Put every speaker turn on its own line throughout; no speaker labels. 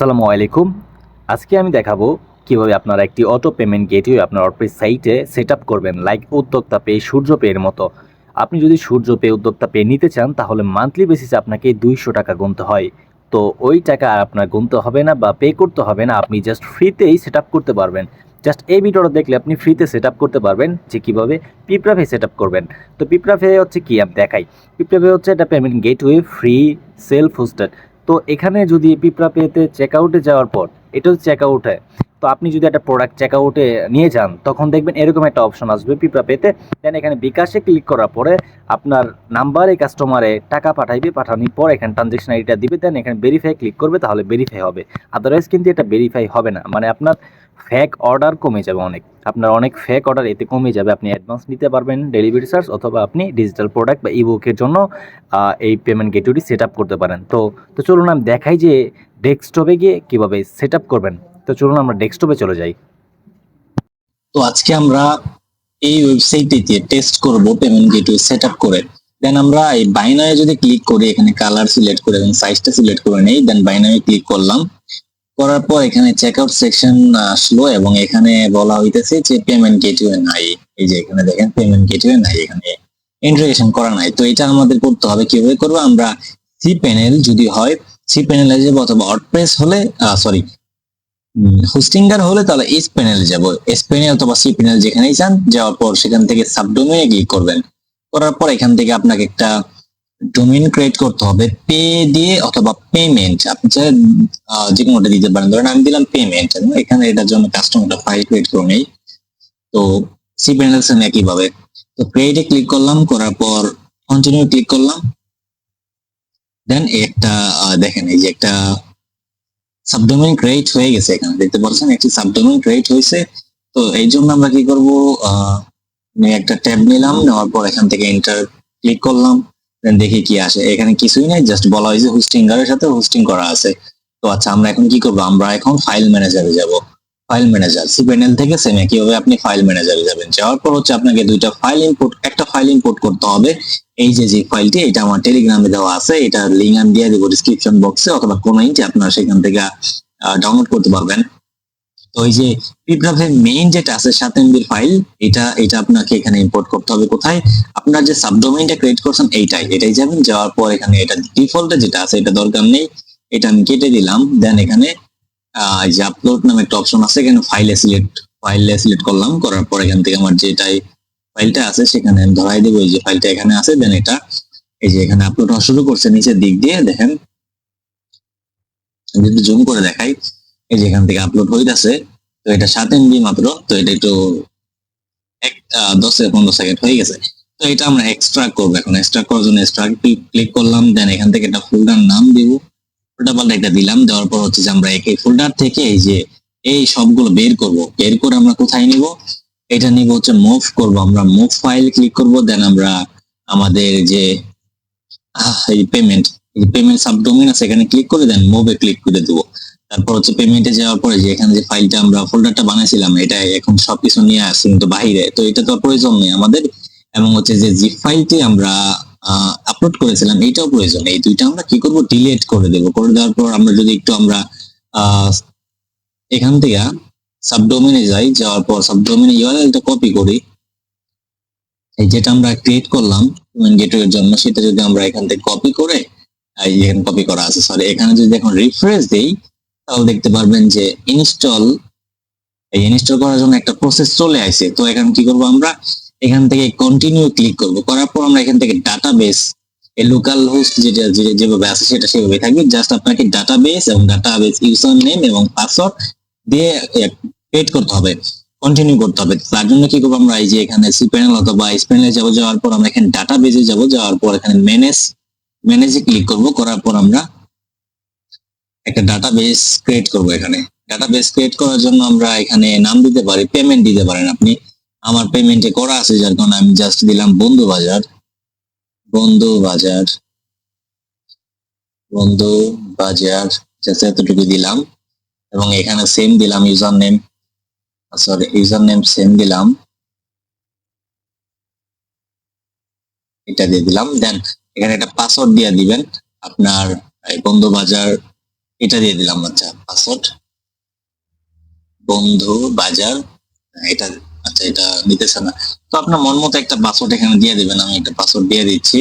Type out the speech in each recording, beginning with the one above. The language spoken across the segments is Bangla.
আসসালামু আলাইকুম। আজকে আমি দেখাবো কিভাবে আপনারা একটি অটো পেমেন্ট গেটওয়ে আপনার ওয়ার্ডপ্রেস সাইটে সেট আপ করবেন, লাইক উদ্যোক্তা পে, সূর্য পে এর মতো। আপনি যদি সূর্য পে, উদ্যোক্তা পে নিতে চান তাহলে মান্থলি বেসিসে আপনাকে 200 টাকা গুনতে হয়। তো ওই টাকা আর আপনার গুনতে হবে না বা পে করতে হবে না, আপনি জাস্ট ফ্রিতেই সেট আপ করতে পারবেন। জাস্ট এই ভিডিওটা দেখলে আপনি ফ্রিতে সেট আপ করতে পারবেন যে কীভাবে পিপরা পে সেট আপ করবেন। তো পিপরা পে হচ্ছে কি আমি দেখাই। পিপরা পে হচ্ছে একটা payment gateway, free, self hosted. তো এখানে যদি পিপরা পেতে চেক আউটে যাওয়ার পর, এটা হচ্ছে চেক আউটে, তো আপনি যদি একটা প্রোডাক্ট চেক আউটে নিয়ে যান তখন দেখবেন এরকম একটা অপশন আসবে পিপরা পেতে। দেন এখানে বিকাশে ক্লিক করার পরে আপনার নাম্বারে কাস্টমারে টাকা পাঠাইবে, পাঠানোর পর এখানে ট্রানজেকশন আইডিটা দিবে, দেন এখানে ভেরিফাই ক্লিক করবে, তাহলে ভেরিফাই হবে। আদারওয়াইজ কিন্তু এটা ভেরিফাই হবে না, মানে আপনার ফেক অর্ডার কমে যাবে অনেক, আপনার অনেক ফেক অর্ডার এতে কমে যাবে। আপনি অ্যাডভান্স নিতে পারবেন ডেলিভারি চার্জ, অথবা আপনি ডিজিটাল প্রোডাক্ট বা ইবুকের জন্য এই পেমেন্ট গেটওয়েটি সেট আপ করতে পারেন। তো চলুন আমি দেখাই যে ডেস্কটপে গিয়ে কিভাবে সেট আপ করবেন। তো চলুন আমরা ডেস্কটপে চলে যাই।
তো আজকে আমরা এই ওয়েবসাইটটিতে টেস্ট করব পেমেন্ট গেটওয়ে সেটআপ করে। দেন আমরা এই বাইনারি যদি ক্লিক করি, এখানে কালার সিলেক্ট করে এবং সাইজটা সিলেক্ট করে নেই, দেন বাইনারি ক্লিক করলাম। করার পর এখানে চেকআউট সেকশন আসলো এবং এখানে বলা হইতেছে যে পেমেন্ট গেটওয়ে নাই। এই যে এখানে দেখেন পেমেন্ট গেটওয়ে নাই, এখানে ইন্টিগ্রেশন করা নাই। তো এটা আমাদের করতে হবে। কিভাবে করবো? আমরা সি প্যানেল যদি হয় সি প্যানেলে যাবো, অথবা ওয়ার্ডপ্রেস হলে সরি হোস্টিংগার হলে তাহলে এস প্যানেলে যাব। এস প্যানেল অথবা সি প্যানেল যেখানেই চান, যাওয়ার পর সেখান থেকে সাবডোমেইনে ক্লিক করবেন। করার পর এখান থেকে আপনাকে একটা ডোমেইন ক্রিয়েট করতে হবে পে দিয়ে অথবা পেমেন্ট। আপনি চাইলে যে কোনোটা দিতে পারেন। ধরেন আমি দিলাম পেমেন্ট, এখানে এটার জন্য কাস্টম একটা ফাইল ক্রিয়েট করে নেই। তো সি প্যানেল সেম একইভাবে। তো ক্রিয়েটে ক্লিক করলাম, করার পর কন্টিনিউ ক্লিক করলাম। দেন একটা দেখেন এই যে একটা সাবডোমেইন ক্রিয়েট হয়ে গেছে, এখানে দেখতে পাচ্ছেন একটি সাবডোমেইন ক্রিয়েট হয়েছে। তো এই জন্য আমরা কি করব, একটা ট্যাব নিলাম, নেওয়ার পর এখান থেকে এন্টার ক্লিক করলাম। দেন দেখি কি আসে। এখানে কিছুই নাই, জাস্ট বলা হয়েছে হোস্টিংগারের সাথে হোস্টিং করা আছে। তো আচ্ছা, আমরা এখন কি করব? আমরা এখন ফাইল ম্যানেজারে যাব। ফাইল ম্যানেজার সি প্যানেল থেকে সেম একইভাবে আপনি ফাইল ম্যানেজারে যাবেন। যাওয়ার পর হচ্ছে আপনাকে একটা ফাইল ইম্পোর্ট করতে হবে। এই যে ফাইলটি, এটা আমার টেলিগ্রামে দেওয়া আছে, এটা লিংক আমি দিয়ে দেবো ডিসক্রিপশন বক্সে, অথবা কমেন্টে আপনারা সেখান থেকে ডাউনলোড করতে পারবেন। তো এই যে পিপরাফের মেইন যেটা আছে 7 MB ফাইল, এটা আপনাকে এখানে ইম্পোর্ট করতে হবে। কোথায়? আপনার যে সাবডোমেইনটা ক্রিয়েট করছেন এটাই যাবেন। যাওয়ার পর এখানে এটা ডিফল্টে যেটা আছে এটা দরকার নেই, এটা আমি কেটে দিলাম। দেন এখানে এই যে আপলোড নামে একটা অপশন আছে, এখানে ফাইলে সিলেক্ট করলাম। করার পর এখান থেকে আমার যেটাই ফাইলটা আছে সেখানে আমি ধরাই দেবো। এই যে ফাইলটা এখানে আছে, দেন এটা এই যে এখানে আপলোড হওয়া শুরু করছে নিচের দিক দিয়ে। দেখেন যদি জুম করে দেখাই, এই যে এখান থেকে আপলোড হইতাছে। তো এটা 7 MB মাত্র, তো এটা একটু 10 থেকে 15 সেকেন্ড হয়ে গেছে। তো এটা আমরা এক্সট্রাক্ট করবো। এখন এক্সট্রাক্ট করার জন্য এক্সট্রাক্ট ক্লিক করলাম। দেন এখান থেকে একটা ফোল্ডার নাম দিব, ফোল্ডার পাল্টা একটা দিলাম। দেওয়ার পর হচ্ছে যে আমরা এই ফোল্ডার থেকে এই যে এই সবগুলো বের করব। বের করে আমরা কোথায় নিব? এটা নিব হচ্ছে মুভ করব। আমরা মুভ ফাইল ক্লিক করব। দেন আমরা আমাদের যে এই পেমেন্ট সাবডোমেইন আছে এখানে ক্লিক করে দেন মুভে ক্লিক করে দেবো। তারপর হচ্ছে পেমেন্টে যাওয়ার পরে যে এখানে যে ফাইলটা আমরা ফোল্ডারটা বানাইছিলাম, এটা এখন সবকিছু নিয়ে আসছে কিন্তু বাহিরে, তো এটা তো প্রয়োজন নেই আমাদের। এবং হচ্ছে যে জিপ ফাইলটি আমরা আপলোড করেছিলাম এটাও প্রয়োজন। এই দুইটা আমরা কি করব? ডিলিট করে দেবো। করে দেওয়ার পর আমরা যদি একটু আমরা এখান থেকে সাবডোমেইনে যাই, যাওয়ার পর সাবডোমেইনে ইউআরএলটা কপি করি, এই যেটা আমরা ক্রিয়েট করলাম পেমেন্ট গেটওয়ের জন্য, সেটা যদি আমরা এখান থেকে কপি করে, এখানে কপি করা আছে সরি, এখানে যদি এখন রিফ্রেশ দেই তাহলে দেখতে পারবেন যে ইনস্টল করার জন্য একটা প্রসেস চলে আসে। তো এখন কি করব? আমরা এখান থেকে কন্টিনিউ ক্লিক করব। করার পর আমরা এখান থেকে ডাটাবেস, এই লোকাল হোস্ট যেটা যেভাবে আছে সেটা সেভাবে থাকবে। জাস্ট আপনাকে ডাটাবেস এবং ডাটাবেস ইউজার নেম এবং পাসওয়ার্ড দিয়ে ক্রিয়েট করতে হবে, কন্টিনিউ করতে হবে। তার জন্য কি করবো? আমরা এই যে এখানে সি প্যানেল অথবা এস প্যানেলে যাবো। যাওয়ার পর আমরা এখানে ডাটাবেসে যাব। যাওয়ার পর এখানে ম্যানেজে ক্লিক করব। করার পর আমরা একটা ডাটাবেস ক্রিয়েট করব। এখানে ডাটাবেস ক্রিয়েট করার জন্য আমরা এখানে নাম দিতে পারি, পেমেন্ট দিতে পারেন আপনি। আমার পেমেন্টে করা আছে, যার কারণে আমি জাস্ট দিলাম বন্ধু বাজার জাস্ট এতটুকু দিলাম। এবং এখানে সেম দিলাম ইউজার নেম সেম দিলাম, এটা দিয়ে দিলাম। দেন এখানে একটা পাসওয়ার্ড দিয়ে দিবেন আপনার বন্ধু বাজার এটা দিয়ে দিলাম। আচ্ছা, পাসওয়ার্ড বন্ধু বাজার, এটা আচ্ছা এটা নিতেছে না, তো আপনার মন মতো একটা পাসওয়ার্ড এখানে দিয়ে দিবেন। আমি একটা পাসওয়ার্ড দিয়ে দিচ্ছি,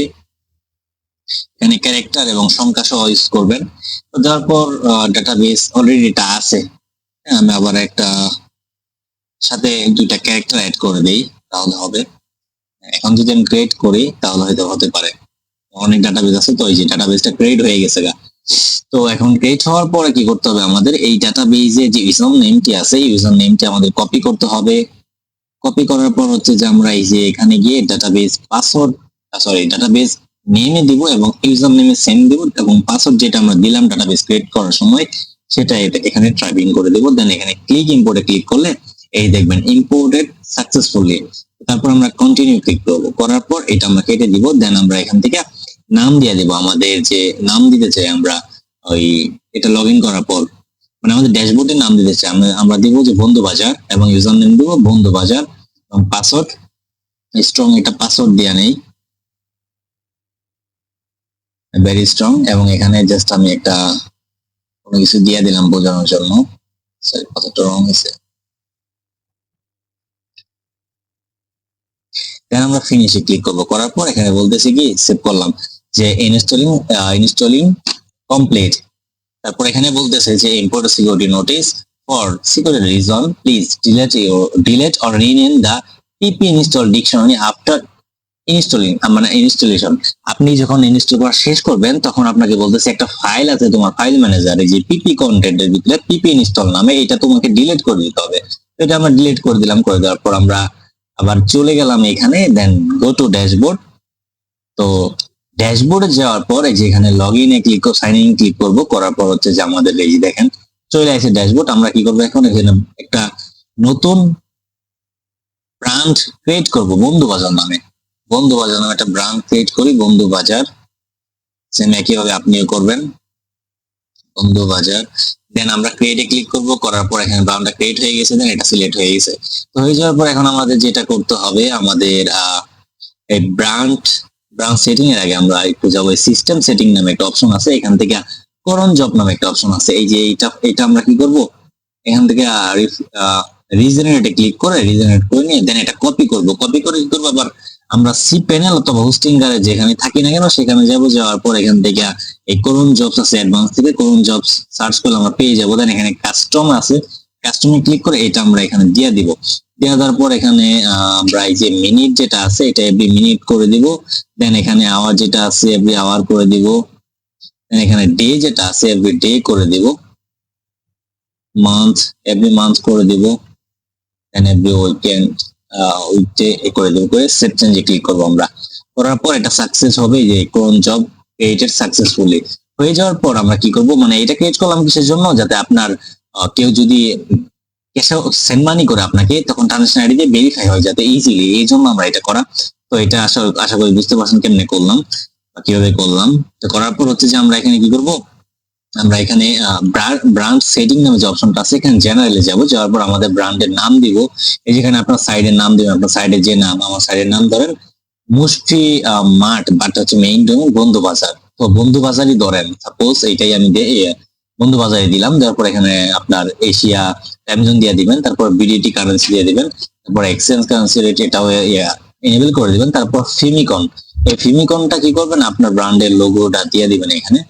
এখানে ক্যারেক্টার এবং সংখ্যা সহ ইউজ করবেন। তো দেওয়ার পর ডাটাবেস অলরেডি এটা আছে, আমি আবার একটা সাথে দুইটা ক্যারেক্টার অ্যাড করে দেই, তাহলে হবে। এখন যদি আমি ক্রিয়েট করি তাহলে হয়তো হতে পারে, অনেক ডাটাবেস আছে, তো এই যে ডাটাবেসটা ক্রিয়েট হয়ে গেছে গা। তো এখন ক্রিয়েট হওয়ার পরে কি করতে হবে, আমাদের এই ডাটাবেসে যে ইউজার নেমটি আছে, ইউজার নেমটি আমাদের কপি করতে হবে। কপি করার পর হচ্ছে যে আমরা এই যে এখানে গিয়ে ডাটাবেস পাসওয়ার্ড ডাটাবেস নেমে দিব এবং ইউজার নেমে সেন্ড দিব, এবং পাসওয়ার্ড যেটা আমরা দিলাম ডাটাবেস ক্রিয়েট করার সময় সেটা এখানে টাইপিং করে দেব। দেন এখানে ক্লিক ইম্পোর্টে ক্লিক করলে এই দেখবেন ইম্পোর্টেড সাকসেসফুলি। তারপর আমরা কন্টিনিউ ক্লিক করব, করার পর এটা আমরা কেটে দিব। দেন আমরা এখান থেকে নাম দিয়ে দেব, আমাদের যে নাম দিতে চাই আমরা ওই এটা লগ ইন করার পর, মানে আমাদের ড্যাশবোর্ডের নাম দিতে চাই আমরা দিব যে বন্ধু বাজার, এবং ইউজার নেম দিব বন্ধু বাজার, এবং পাসওয়ার্ড স্ট্রং, এটা পাসওয়ার্ড দেয়া নেই, ভেরি স্ট্রং। এবং এখানে জাস্ট আমি একটা কোনো কিছু দিয়ে দিলাম বোঝানোর জন্য, সরি পাসওয়ার্ডটা রং হয়েছে। দেন আমরা ফিনিশে ক্লিক করব, করার পর এখানে বলতেছি কি সেভ করলাম যে ইনস্টলিং কমপ্লিট। তারপর এখানে বলতেছে যে import security notice for security reason please delete or rename the PP install dictionary after installing, মানে ইনস্টলেশন। আপনি যখন ইনস্টল করা শেষ করবেন তখন আপনাকে বলতেছে একটা ফাইল আছে তোমার ফাইল ম্যানেজারে, যে পিপি কন্টেন্টের ভিতরে পিপি ইনস্টল নামে, এটা তোমাকে ডিলিট করে দিতে হবে। এটা আমরা ডিলিট করে দিলাম। করে দেওয়ার পর আমরা আবার চলে গেলাম এখানে, দেন গো টু ড্যাশবোর্ড। তো ড্যাশবোর্ডে যাওয়ার পর এই যে এখানে লগ ইনে ক্লিক করব, সাইন ইন ক্লিক করব, করার পর হচ্ছে যে আমাদের এই যে দেখেন চলে আসে ড্যাশবোর্ড। আমরা কি করবো এখন, এখানে একটা নতুন ব্র্যান্ড ক্রিয়েট করব বন্ধু বাজার নামে। বন্ধু বাজার নামে একটা ব্র্যান্ড ক্রিয়েট করি, বন্ধু বাজার। সেম একইভাবে আপনিও করবেন, বন্ধু বাজার। দেন আমরা ক্রিয়েটে ক্লিক করব, করার পর এখানে ব্র্যান্ডটা ক্রিয়েট হয়ে গেছে, দেন এটা সিলেক্ট হয়ে গেছে। তো হয়ে যাওয়ার পর এখন আমাদের যেটা করতে হবে, আমাদের এই ব্র্যান্ড সেটিং এর আগে আমরা একটু যাবো সিস্টেম সেটিং নামে একটা অপশন আছে, এখান থেকে করন জব নামে একটা অপশন আছে। এই যে এটা আমরা কি করব, এখান থেকে রিজেনারেটে ক্লিক করে রিজেনারেট করে নিয়ে দেন এটা কপি করব। কপি করে কি করবো, আবার আমরা সি প্যানেল অথবা হোস্টিং গারে যেখানে থাকি না কেন সেখানে যাব, যাওয়ার পর এখান থেকে এই করুন জবস আছে, অ্যাডভান্স থেকে করুন জবস সার্চ করলে আমরা পেয়ে যাবো। দেন এখানে কাস্টম আছে, কাস্টমে ক্লিক করে এটা আমরা এখানে দিয়ে দিব। দিয়ে দেওয়ার পর এখানে আমরা এই যে মিনিট যেটা আছে এটা এভরি মিনিট করে দিব। দেন এখানে আওয়ার যেটা আছে এভরি আওয়ার করে দিব। দেন এখানে ডে যেটা আছে এভরি ডে করে দিব। মান্থ এভরি মান্থ করে দিব। দেন এভরি উইকেন্ড উইকডে করে দেব। করে সেভ চেঞ্জে ক্লিক করব আমরা। করার পর এটা সাকসেস হবে, যে কোন জব ক্রিয়েটেড সাকসেসফুলি হয়ে যাওয়ার পর আমরা কি করব, মানে এটা ক্রিয়েট করলাম কিসের জন্য, যাতে আপনার কেউ যদি ক্যাশে সেন্ড মানি করে আপনাকে তখন ট্রানজাকশন আইডি দিয়ে ভেরিফাই হয় যাতে ইজিলি, এই জন্য আমরা এটা করা। তো এটা আশা করি বুঝতে পারছেন কেমনে করলাম বা কিভাবে করলাম। তো করার পর হচ্ছে যে আমরা এখানে কি করব, আমরা এখানে ব্র্যান্ড সেটিং নামে যে অপশনটা আছে এখানে জেনারেলে যাব। যাওয়ার পর আমাদের ব্র্যান্ডের নাম দিব, এই যেখানে আপনার সাইডের নাম দিবেন, আপনার সাইডের যে নাম, আমার সাইডের নাম ধরেন মুষ্টি মার্ট, বাট হচ্ছে মেইন ডোমেন বন্ধু বাজার, তো বন্ধু বাজারই ধরেন সাপোজ, এইটাই আমি বন্ধু বাজারে দিলাম। তারপর এখানে আপনার এশিয়া টাইম জোন দিয়ে দিবেন, তারপর বিডিটি কারেন্সি দিয়ে দিবেন, তারপর এক্সচেঞ্জ কারেন্সি রেট এটাও এনেবল করে দিবেন। তারপর ফিমিকন, এই ফিমিকনটা কি করবেন, আপনার ব্র্যান্ডের লোগোটা দিয়ে দিবেন এখানে।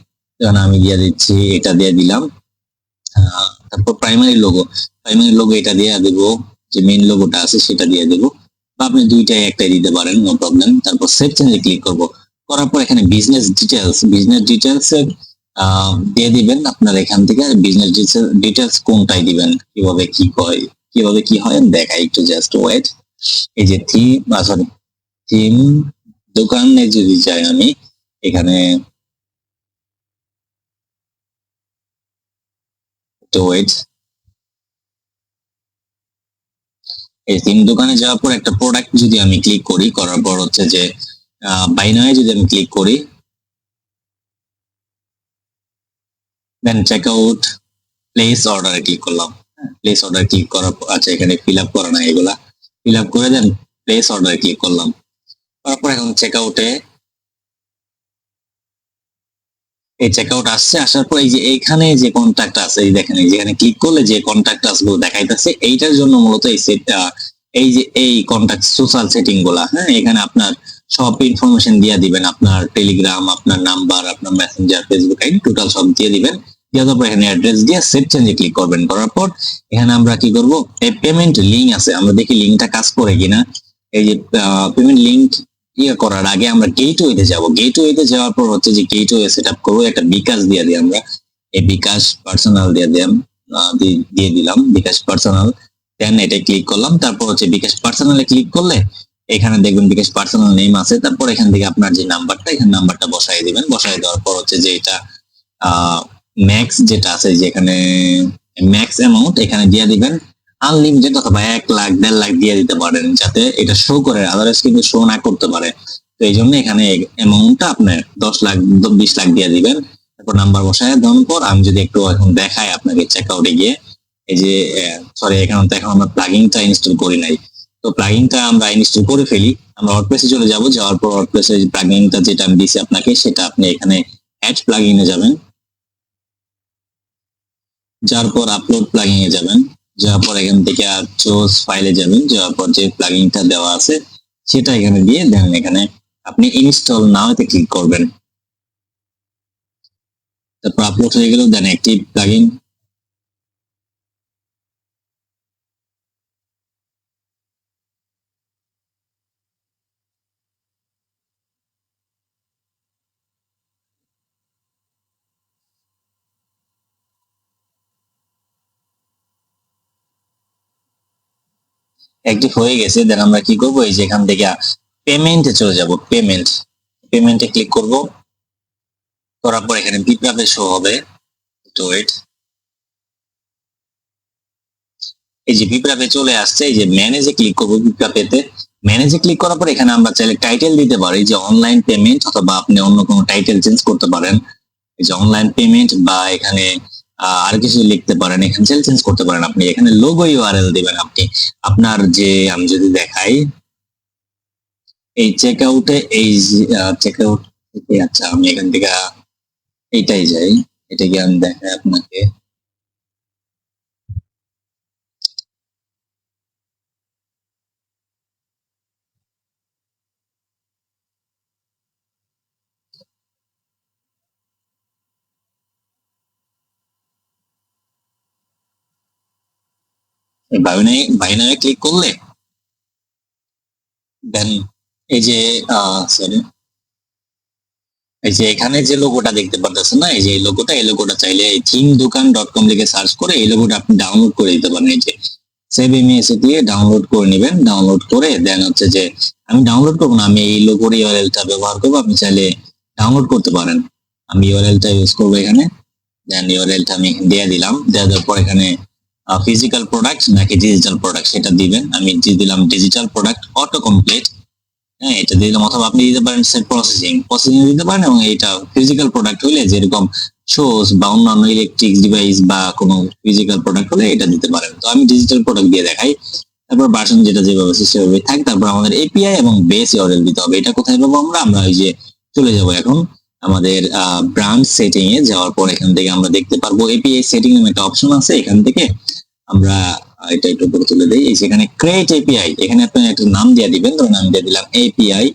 যেমন আমি দিয়ে দিচ্ছি, এটা দিয়ে দিলাম। তারপর প্রাইমারি লোগো এটা দিয়ে দেবো, যে মেইন লোগোটা আছে সেটা দিয়ে দেবো, বা আপনি দুইটাই একটাই দিতে পারেন, নো প্রবলেম। তারপর সেভ চেঞ্জে ক্লিক করব, করার পর এখানে বিজনেস ডিটেলস দিয়ে দিবেন। আপনার এখান থেকে বিজনেস ডিটেলস কোনটাই দিবেন, কিভাবে কি হয় দেখাই, একটু জাস্ট ওয়েট। এই যে থিম দোকানে যদি যাই আমি, এখানে ওয়েট, এই থিম দোকানে যাওয়ার পর একটা প্রোডাক্ট যদি আমি ক্লিক করি, করার পর হচ্ছে যে বাইনারি যদি আমি ক্লিক করি, দেন চেক আউট প্লেস অর্ডারে ক্লিক করলাম। প্লেস অর্ডার ক্লিক করার পর, আচ্ছা এখানে ফিল আপ করা না, এগুলা ফিল আপ করে দেন প্লেস অর্ডারে ক্লিক করলাম। তারপর এখন চেক আউটে এই চেকআউট আসছে, আসার পর এই যে এইখানে যে কন্টাক্ট আছে, এই দেখেন এই যেখানে ক্লিক করলে যে কন্টাক্ট আসগুলো দেখাইতেছে, এইটার জন্য মূলত এই সেটটা, এই যে এই কন্টাক্ট সোশ্যাল সেটিং গুলা, হ্যাঁ, এখানে আপনার সব ইনফরমেশন দিয়ে দিবেন, আপনার টেলিগ্রাম, আপনার নাম্বার, আপনার মেসেঞ্জার, ফেসবুক আইডি, টোটাল সব দিয়ে দিবেন। দেওয়ার পর এখানে অ্যাড্রেস দিয়ে সেভ চেঞ্জে ক্লিক করবেন। করার পর এখানে আমরা কি করব, এই পেমেন্ট লিঙ্ক আছে, আমরা দেখি লিঙ্কটা কাজ করে কিনা। এই যে পেমেন্ট লিঙ্ক করার আগে আমরা গেটওয়েতে যাব। গেটওয়েতে যাওয়ার পর হচ্ছে যে গেটওয়ে সেট আপ করবো, একটা বিকাশ দিয়ে দিই আমরা, এই বিকাশ পার্সোনাল দিয়ে দিলাম বিকাশ পার্সোনাল। দেন এটা ক্লিক করলাম, তারপর হচ্ছে বিকাশ পার্সোনালে ক্লিক করলে এখানে দেখবেন বিকাশ পার্সোনাল নেম আছে, তারপর এখান থেকে আপনার যে নাম্বারটা, এখানে নাম্বারটা বসাই দিবেন। বসাই দেওয়ার পর হচ্ছে যে এটা ম্যাক্স যেটা আছে, যেখানে ম্যাক্স অ্যামাউন্ট এখানে দিয়ে দিবেন আনলিমিটেড, অথবা 1 লাখ 1.5 লাখ দিয়ে দিতে পারেন, যাতে এটা শো করে, আদারওয়াইজ কিন্তু শো না করতে পারে। তো এই জন্য এখানে অ্যামাউন্টটা আপনি 10 লাখ 20 লাখ দিয়ে দিবেন। তারপর নাম্বার বসায় দেওয়ার পর আমি যদি একটু এখন দেখাই আপনাকে চেকআউটে গিয়ে, এই যে সরি, এখানে তো এখন আমরা প্লাগইনটা ইনস্টল করি নাই, তো প্লাগইনটা আমরা ইনস্টল করে ফেলি। আমরা ওয়ার্ডপ্রেসে চলে যাব, যাওয়ার পর ওয়ার্ডপ্রেসে প্লাগইনটা যেটা আমি দিয়েছি আপনাকে, সেটা আপনি এখানে অ্যাড প্লাগইনে যাবেন। যার পর আপলোড প্লাগইনে যাবেন, যাওয়ার পর এখান থেকে চুজ ফাইলে যাবেন, যাওয়ার পর যে প্লাগইনটা দেওয়া আছে সেটা এখানে দিয়ে দেন, এখানে আপনি ইনস্টল নাও এতে ক্লিক করবেন। তারপর আপলোড হয়ে গেল, দেন অ্যাক্টিভ প্লাগইন। অ্যাক্টিভ হয়ে গেছে, দেন আমরা কি করব, এই যে এখান থেকে পেমেন্টে চলে যাব। পেমেন্টে ক্লিক করব, করার পর এখানে বিপ্লবে শো হবে, তো ওয়েট, এই যে বিপ্লবে চলে আসছে। এই যে ম্যানেজে ক্লিক করব, বিপ্লবেতে ম্যানেজে ক্লিক করার পর এখানে আমরা চাইলে টাইটেল দিতে পারি, যে অনলাইন পেমেন্ট, অথবা আপনি অন্য কোনো টাইটেল চেঞ্জ করতে পারেন, এই যে অনলাইন পেমেন্ট, বা এখানে আর কিছু লিখতে পারেন, এখানে চেঞ্জ করতে পারেন। আপনি এখানে লোগো ইউআরএল দিবেন। আপনি আপনার যে, আমি যদি দেখাই এই চেকআউটে, এই চেকআউট থেকে, আচ্ছা আমি এখান থেকে এইটাই যাই, এটা কি আমি দেখাই আপনাকে। বাইনামে ক্লিক করলে দেন এই যে সরি, এই যে এখানে যে লোগোটা দেখতে পাচ্ছেন না, এই যে এই লোগোটা চাইলে এই thingdukan.com লিখে সার্চ করে এই লোগোটা আপনি ডাউনলোড করে দিতে পারেন। এই যে সেভ ইমেজে দিয়ে ডাউনলোড করে নেবেন। ডাউনলোড করে দেন হচ্ছে যে, আমি ডাউনলোড করবো না, আমি এই লোগোর ইউআরএলটা ব্যবহার করবো, আপনি চাইলে ডাউনলোড করতে পারেন। আমি ইউআরএলটা ইউজ করবো এখানে, দেন ইউআরএলটা আমি দিয়ে দিলাম। দেওয়ার পর এখানে ফিজিক্যাল প্রোডাক্ট নাকি ডিজিটাল প্রোডাক্ট সেটা দিবেন। আমি দিলাম ডিজিটাল প্রোডাক্ট অটো কমপ্লিট, হ্যাঁ এটা দিলাম, অথবা আপনি দিতে পারেন সেট প্রসেসিং দিতে পারেন। এবং এটা ফিজিক্যাল প্রোডাক্ট হলে যেরকম শোজ বা অন্যান্য ইলেকট্রিক ডিভাইস বা কোনো ফিজিক্যাল প্রোডাক্ট হলে এটা দিতে পারেন। তো আমি ডিজিটাল প্রোডাক্ট দিয়ে দেখাই। তারপর ভার্সন যেটা যেভাবে আছে সেভাবে থাক। তারপর আমাদের এপিআই এবং বেস ইউআরএল দিতে হবে। এটা কোথায় পাবো আমরা ওই যে চলে যাব এখন আমাদের ব্রান্ড সেটিং এ। যাওয়ার পর এখান থেকে আমরা দেখতে পারবো এপিআই সেটিং এর একটা অপশন আছে, এখান থেকে আমরা এটা একটু উপরে তুলে দেই। সেখানে ক্রিয়েট এপিআই, এখানে আপনি একটা নাম দিয়ে দিবেন, ধরুন আমি দিয়ে দিলাম এপিআই।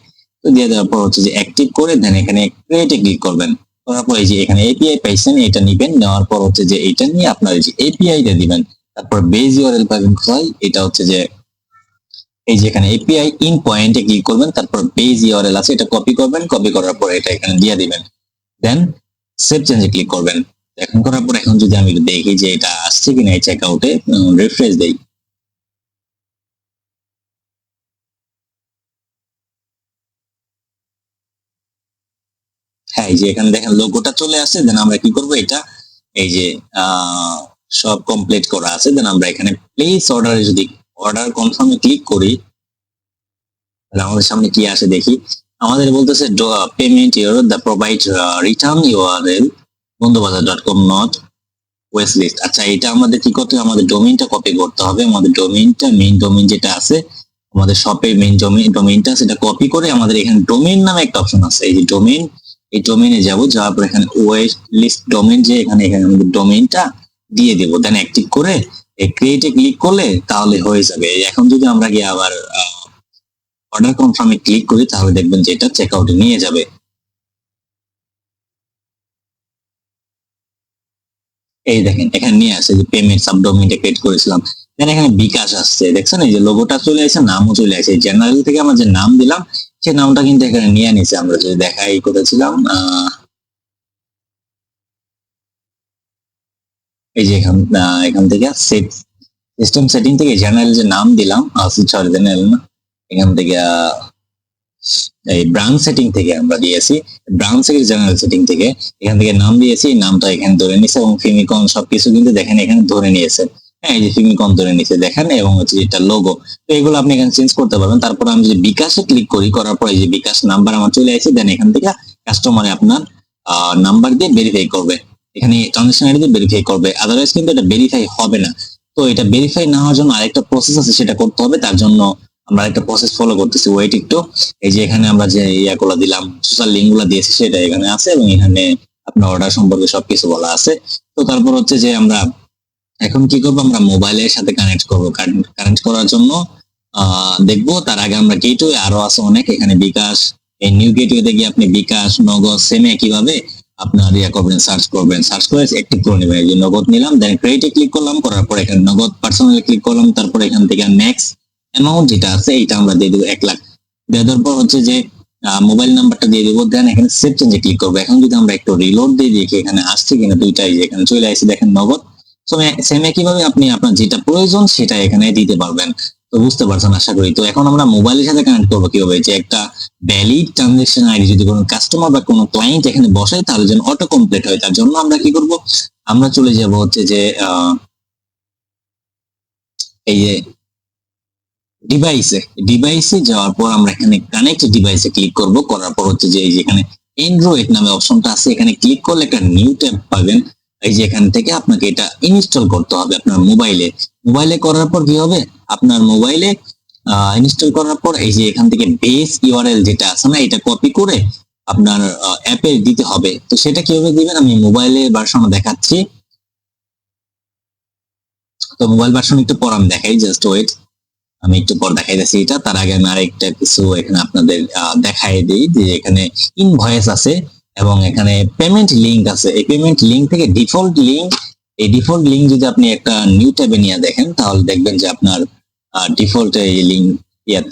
তো দিয়ে দেওয়ার পর হচ্ছে যে অ্যাক্টিভ করে দেন এখানে ক্রিয়েটে ক্লিক করবেন। করার পর এই যে এখানে এপিআই পাইছেন, এটা নিবেন। নেওয়ার পর হচ্ছে যে এটা নিয়ে আপনার এই যে এপিআই টা দিবেন। তারপর বেস ইউআরএল পাবেন কোথায়, এটা হচ্ছে যে এই যে এখানে এপিআই ইন পয়েন্টে ক্লিক করবেন। তারপর বেস ইউআরএল আছে, এটা কপি করবেন। কপি করার পর এটা এখানে দিয়ে দিবেন, দেন সেভ চেঞ্জে ক্লিক করবেন। এখন করার পর এখন যদি আমি দেখি যে এটা আসছে কিনা এই চেকআউটে, রিফ্রেশ দেই। হ্যাঁ এই যে এখানে দেখেন লোগোটা চলে আসছে। দেন আমরা কি করব, এটা এই যে সব কমপ্লিট করা আছে। দেন আমরা এখানে প্লেস অর্ডারে যদি অর্ডার কনফার্মে ক্লিক করি, তাহলে আমাদের সামনে কি আসে দেখি। আমাদের বলতেছে payment your the provide return URL বন্ধুবাজার.com নট ওয়েস্ট লিস্ট। আচ্ছা এটা আমাদের কি করতে হবে, আমাদের ডোমেইনটা কপি করতে হবে। আমাদের ডোমেইনটা, মেইন ডোমেইন যেটা আছে আমাদের শপের মেইন ডোমেইনটা, সেটা কপি করে আমাদের এখানে ডোমেইন নামে একটা অপশন আছে, এই যে ডোমেইন, এই ডোমেইনে যাব, যাওয়ার পর এখানে ওয়েট লিস্ট ডোমেইন, যে এখানে আমাদের ডোমেইনটা দিয়ে দেব, দেন অ্যাক্টিভ করে এই ক্রিয়েটে ক্লিক করলে তাহলে হয়ে যাবে। এখন যদি আমরা গিয়ে আবার অর্ডার কনফার্মে ক্লিক করি তাহলে দেখবেন যে এটা চেক আউটে নিয়ে যাবে। এই দেখেন এখানে নিয়ে আসে যে পেমেন্ট সাবডোমেইনটা ক্রিয়েট করেছিলাম, দেন এখানে বিকাশ আসছে, দেখছেন এই যে লোগোটা চলে আসে, নামও চলে আসে। জেনারেল থেকে আমরা যে নাম দিলাম সেই নামটা কিন্তু এখানে নিয়ে নিছে। আমরা যদি দেখাই করেছিলাম এই যে এখান থেকে সিস্টেম সেটিং থেকে জেনারেল যে নাম দিলাম, সরি জেনারেল না, এখান থেকে এই ব্রাঞ্চ সেটিং থেকে আমরা দিয়েছি, ব্রাঞ্চ থেকে জেনারেল সেটিং থেকে এখান থেকে নাম দিয়েছি, নামটা এখানে ধরে নিয়েছে এবং ফিমিকন সবকিছু কিন্তু দেখেন এখানে ধরে নিয়েছে। হ্যাঁ, এই যে ফিমিকন ধরে নিয়েছে দেখেন, এবং হচ্ছে এটা লোগো। তো এগুলো আপনি এখানে চেঞ্জ করতে পারবেন। তারপর আমি যদি বিকাশে ক্লিক করি, করার পর এই যে বিকাশ নাম্বার আমার চলে আসছে, দেন এখান থেকে কাস্টমারে আপনার নাম্বার দিয়ে ভেরিফাই করবে, এখানে ট্রানজাকশন আইডি দিয়ে ভেরিফাই করবে, আদারওয়াইজ কিন্তু এটা ভেরিফাই হবে না। তো এটা ভেরিফাই না হওয়ার জন্য আরেকটা প্রসেস আছে, সেটা করতে হবে। তার জন্য আমরা একটা প্রসেস ফলো করতেছি, ওয়েট একটু। এই যে এখানে আমরা যে ইয়াগুলো দিলাম, সোশ্যাল লিঙ্ক গুলো দিয়েছি সেটা এখানে আছে, এবং এখানে আপনার অর্ডার সম্পর্কে সবকিছু বলা আছে। তো তারপর হচ্ছে যে আমরা এখন কি করবো, আমরা মোবাইলের সাথে কানেক্ট করবো। কানেক্ট করার জন্য দেখবো, তার আগে আমরা গেটওয়ে আরো আছে অনেক, এখানে বিকাশ, এই নিউ গেটওয়েতে গিয়ে আপনি বিকাশ, নগদ, সেমে কিভাবে আপনার ইয়া করবেন, সার্চ করবেন, সার্চ করে অ্যাক্টিভ করে নেবেন। এই যে নগদ নিলাম, দেন ক্রেডিটে ক্লিক করলাম, করার পর এখানে নগদ পার্সোনালি ক্লিক করলাম, তারপর এখান থেকে নেক্সট অ্যামাউন্ট যেটা আছে এইটা আমরা দিয়ে দেবো 1 লাখ। দেওয়ার পর হচ্ছে যে মোবাইল নাম্বারটা দিয়ে দেবো, দেন এখানে সেভ চেঞ্জে ক্লিক করবো। এখন যদি আমরা একটু রিলোড দিয়ে দেখি এখানে আসছে কিনা, দুইটাই এখানে চলে আসছে দেখেন নগদ। সেম একইভাবে আপনি আপনার যেটা প্রয়োজন সেটা এখানে দিতে পারবেন। তো বুঝতে পারছেন আশা করি। তো এখন আমরা মোবাইলের সাথে কানেক্ট করবো কিভাবে, যে একটা ভ্যালিড ট্রানজাকশন আইডি যদি কোনো কাস্টমার বা কোনো ক্লায়েন্ট এখানে বসায় তাহলে যেন অটো কমপ্লিট হয়, তার জন্য আমরা কি করব, আমরা চলে যাব হচ্ছে যে এই যে ডিভাইসে যাওয়ার পর আমরা এখানে কানেক্ট ডিভাইসে ক্লিক করব, করার পর হচ্ছে যে এই যে এখানে অ্যান্ড্রয়েড নামে অপশনটা আছে, এখানে ক্লিক করলে একটা নিউ ট্যাব পাবেন। এই যে এখান থেকে আপনাকে এটা ইনস্টল করতে হবে আপনার মোবাইলে করার পর কি হবে, আপনার মোবাইলে ইনস্টল করার পর এই যে এখান থেকে বেস ইউআরএল যেটা আছে না, এটা কপি করে আপনার অ্যাপে দিতে হবে। তো সেটা কিভাবে দিবেন আমি মোবাইলের ভার্সন দেখাচ্ছি। তো মোবাইল ভার্সন একটু পর আমি দেখাই, জাস্ট ওয়েট, আমি একটু পর দেখাইতেছি এটা। তার আগে আমি আরেকটা কিছু এখানে আপনাদের দেখাই দিই, যে এখানে ইনভয়েস আছে এবং এখানে পেমেন্ট লিংক আছে। এই পেমেন্ট লিংক থেকে এই ডিফল্ট লিংক যদি আপনি একটা নিউ ট্যাবে নিয়ে দেখেন তাহলে দেখবেন যে আপনার ডিফল্ট এই লিংক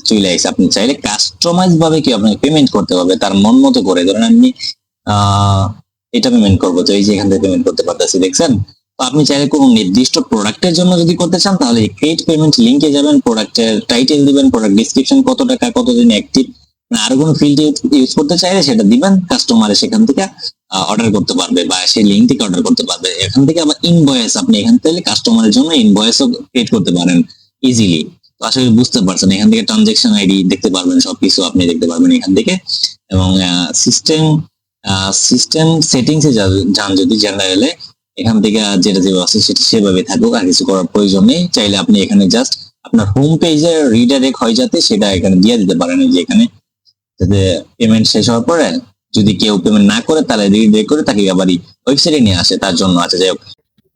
চলে আসছে। আপনি চাইলে কাস্টমাইজ ভাবে কি আপনাকে পেমেন্ট করতে হবে তার মন মতো করে। ধরেন আমি এটা পেমেন্ট করবো, তো এই যে এখান থেকে পেমেন্ট করতে পারতেছি, দেখছেন। তো আপনি চাইলে কোনো নির্দিষ্ট প্রোডাক্টের জন্য যদি করতে চান তাহলে ক্রিয়েট পেমেন্ট লিংকে যাবেন, প্রোডাক্টের টাইটেল দিবেন, প্রোডাক্ট ডিসক্রিপশন, কত টাকা, কতদিন অ্যাক্টিভ, আরো কোনো ফিল্ড ইউজ করতে চাইলে সেটা দিবেন, কাস্টমারে সেখান থেকে অর্ডার করতে পারবে বা সেই লিঙ্ক থেকে অর্ডার করতে পারবে। এখান থেকে আবার ইনভয়েস, আপনি এখান থেকে কাস্টমারের জন্য ইনভয়েসও ক্রিয়েট করতে পারেন ইজিলি। তো আশা করি বুঝতে পারছেন। এখান থেকে ট্রানজাকশন আইডি দেখতে পারবেন, সবকিছু আপনি দেখতে পারবেন এখান থেকে। এবং সিস্টেম সেটিংসে যান যদি জেনারেলে, এখান থেকে যেটা যেভাবে আছে সেটা সেভাবে থাকুক, আর কিছু করার প্রয়োজন নেই। চাইলে আপনি এখানে জাস্ট আপনার হোম পেজে রিডাইরেক্ট হয়ে যাতে সেটা এখানে দিয়ে দিতে পারেন, যে এখানে যাতে পেমেন্ট শেষ হওয়ার পরে যদি কেউ পেমেন্ট না করে তাহলে রিডাইরেক্ট করে তাকে আবারই ওয়েবসাইটে নিয়ে আসে, তার জন্য। আচ্ছা, যাই হোক।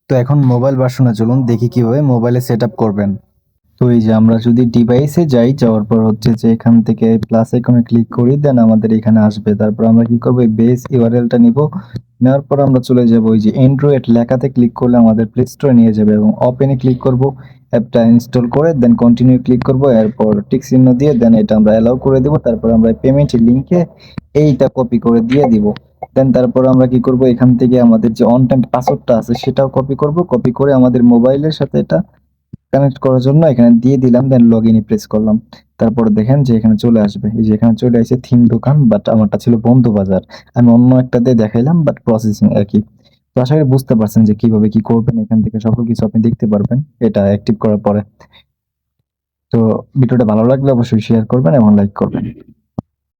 তো এখন মোবাইল ভার্সনে চলুন দেখি কিভাবে মোবাইলে সেট আপ করবেন। তো এই যে আমরা যদি ডিভাইসে যাই, যাওয়ার পর হচ্ছে যে এখান থেকে প্লাস আইকনে ক্লিক করি, দেন আমাদের এখানে আসবে। তারপর আমরা কি করবো, বেস ইউআরএলটা নিব, নেওয়ার পর আমরা চলে যাব ওই যে অ্যান্ড্রয়েড লেখাতে ক্লিক করলে আমাদের প্লে স্টোরে নিয়ে যাবে, এবং ওপেনে ক্লিক করব, অ্যাপটা ইনস্টল করে দেন কন্টিনিউ ক্লিক করব, এরপর টিক চিহ্ন দিয়ে দেন এটা আমরা অ্যালাউ করে দেব। তারপর আমরা পেমেন্ট লিংকে এইটা কপি করে দিয়ে দিব। দেন তারপর আমরা কি করব, এখান থেকে আমাদের যে অন টাইম পাসওয়ার্ডটা আছে সেটাও কপি করব, কপি করে আমাদের মোবাইলের সাথে এটা কানেক্ট করার জন্য এখানে দিয়ে দিলাম, দেন লগ ইনে প্রেস করলাম। তারপর দেখেন যে এখানে চলে আসবে, এই যে এখানে চলে আসছে থিম দোকান, বাট আমারটা ছিল বন্ধু বাজার, আমি অন্য একটাতে দেখাইলাম, বাট প্রসেসিং আর কি। তো আশা করি বুঝতে পারছেন যে কিভাবে কি করবেন, এখান থেকে সকল কিছু আপনি দেখতে পারবেন এটা অ্যাক্টিভ করার পরে। তো ভিডিওটা ভালো লাগলে অবশ্যই শেয়ার করবেন এবং লাইক করবেন।